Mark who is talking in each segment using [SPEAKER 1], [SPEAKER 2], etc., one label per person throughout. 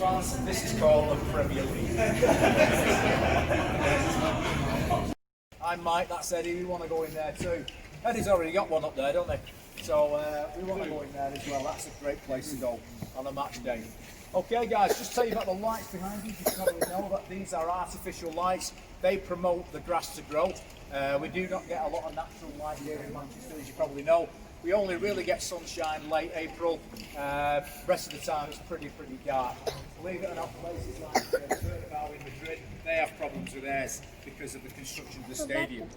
[SPEAKER 1] fans, this is called the Premier League. I'm Mike, that's Eddie, we want to go in there too. Eddie's already got one up there, don't they? So we want to go in there as well. That's a great place to go on a match day. Okay guys, just tell you about the lights behind you. You probably know that these are artificial lights. They promote the grass to grow. We do not get a lot of natural light here in Manchester, as you probably know. We only really get sunshine late April. Rest of the time it's pretty dark. Believe it or not, places like Trafford in Madrid, they have problems with theirs because of the construction of the stadium.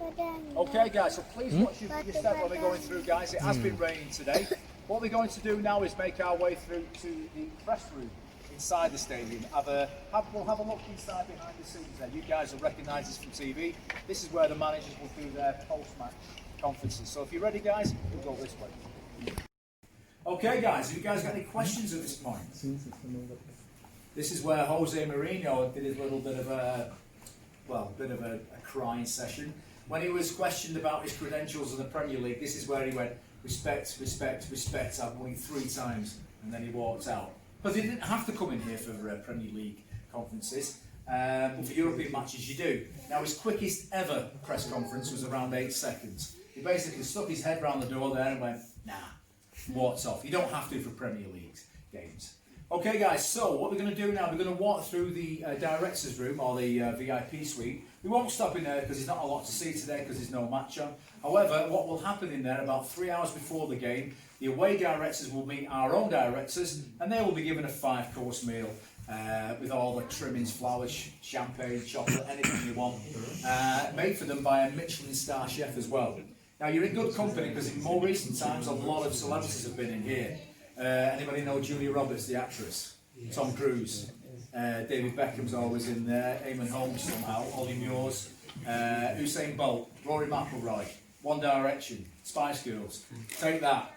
[SPEAKER 1] Okay guys, so please watch your step while we're going through, guys. It has been raining today. What we're going to do now is make our way through to the press room inside the stadium. We'll have a look inside behind the scenes there. You guys will recognise this from TV. This is where the managers will do their post-match conferences. So if you're ready guys, we'll go this way. Okay guys, have you guys got any questions at this point? This is where Jose Mourinho did his little bit of a crying session. When he was questioned about his credentials in the Premier League, this is where he went, respect, respect, respect, I've won 3 times, and then he walked out. Because he didn't have to come in here for Premier League conferences, but for European matches you do. Now his quickest ever press conference was around 8 seconds. He basically stuck his head round the door there and went, nah, walked off. You don't have to for Premier League games. Okay guys, so what we're going to do now, we're going to walk through the director's room, or the VIP suite. We won't stop in there because there's not a lot to see today because there's no match on. However, what will happen in there about 3 hours before the game, the away directors will meet our own directors and they will be given a 5-course meal with all the trimmings, flowers, champagne, chocolate, anything you want, made for them by a Michelin star chef as well. Now you're in good company because in more recent times a lot of celebrities have been in here. Anybody know Julia Roberts, the actress? Yes. Tom Cruise, David Beckham's always in there, Eamon Holmes somehow, Ollie Muirs, Usain Bolt, Rory McIlroy, One Direction, Spice Girls, take that,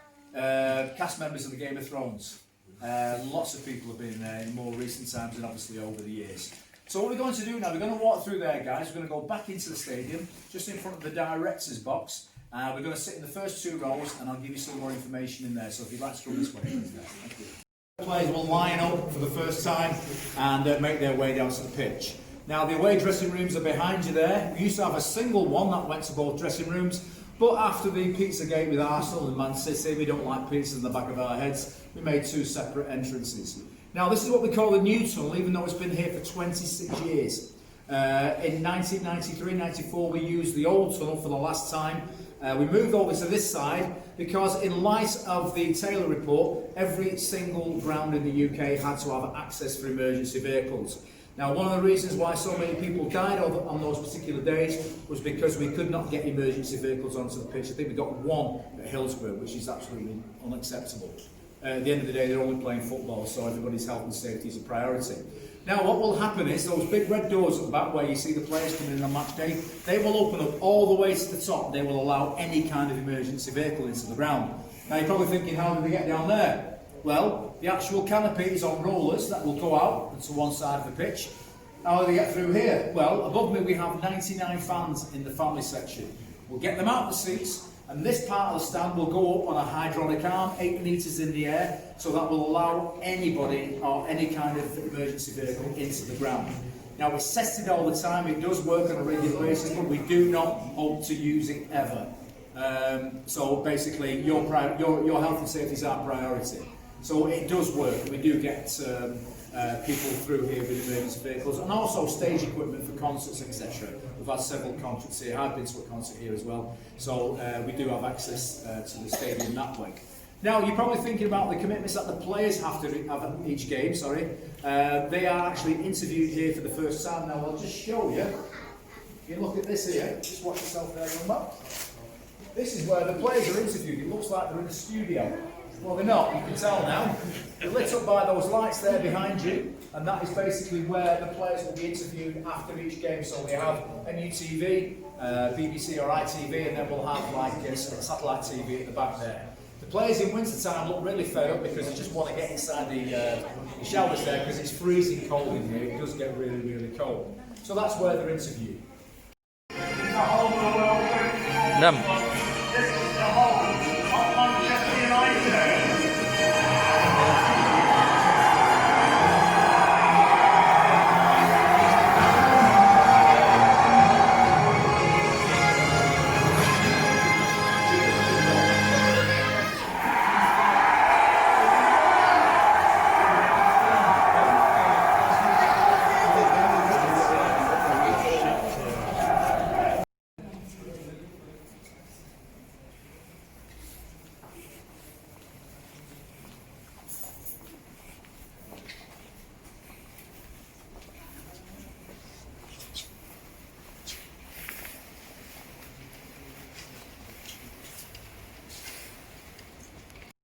[SPEAKER 1] cast members of the Game of Thrones. Lots of people have been there in more recent times and obviously over the years. So what we're going to do now, we're going to walk through there guys, we're going to go back into the stadium, just in front of the director's box. We're going to sit in the first 2 rows and I'll give you some more information in there, so if you'd like to go this way. Thank you. The players will line up for the first time and make their way down to the pitch. Now the away dressing rooms are behind you there. We used to have a single one that went to both dressing rooms, but after the Pizzagate with Arsenal and Man City, we don't like pizzas in the back of our heads, we made 2 separate entrances. Now this is what we call the new tunnel, even though it's been here for 26 years. In 1993-94 we used the old tunnel for the last time. We moved over to this side because in light of the Taylor report, every single ground in the UK had to have access for emergency vehicles. Now one of the reasons why so many people died on those particular days was because we could not get emergency vehicles onto the pitch. I think we got 1 at Hillsborough, which is absolutely unacceptable. At the end of the day, they're only playing football, so everybody's health and safety is a priority. Now what will happen is those big red doors at the back where you see the players coming in on match day, they will open up all the way to the top. They will allow any kind of emergency vehicle into the ground. Now you're probably thinking, how do they get down there? Well, the actual canopy is on rollers that will go out to one side of the pitch. How do they get through here? Well, above me we have 99 fans in the family section. We'll get them out of the seats, and this part of the stand will go up on a hydraulic arm 8 metres in the air, so that will allow anybody or any kind of emergency vehicle into the ground. Now it's tested all the time, it does work on a regular basis, but we do not hope to use it ever. So basically your health and safety is our priority. So it does work, we do get people through here with emergency vehicles, and also stage equipment for concerts, etc. We've had several concerts here. I've been to a concert here as well, so we do have access to the stadium that way. Now you're probably thinking about the commitments that the players have to have at each game. They are actually interviewed here for the first time. Now I'll just show you. You look at this here. Just watch yourself there, remember? This is where the players are interviewed. It looks like they're in a studio. Well, they're not, you can tell now. They're lit up by those lights there behind you, and that is basically where the players will be interviewed after each game. So we have MUTV, BBC or ITV, and then we'll have like satellite TV at the back there. The players in winter time look really fed up because they just want to get inside the showers there because it's freezing cold in here. It does get really, really cold. So that's where they're interviewed.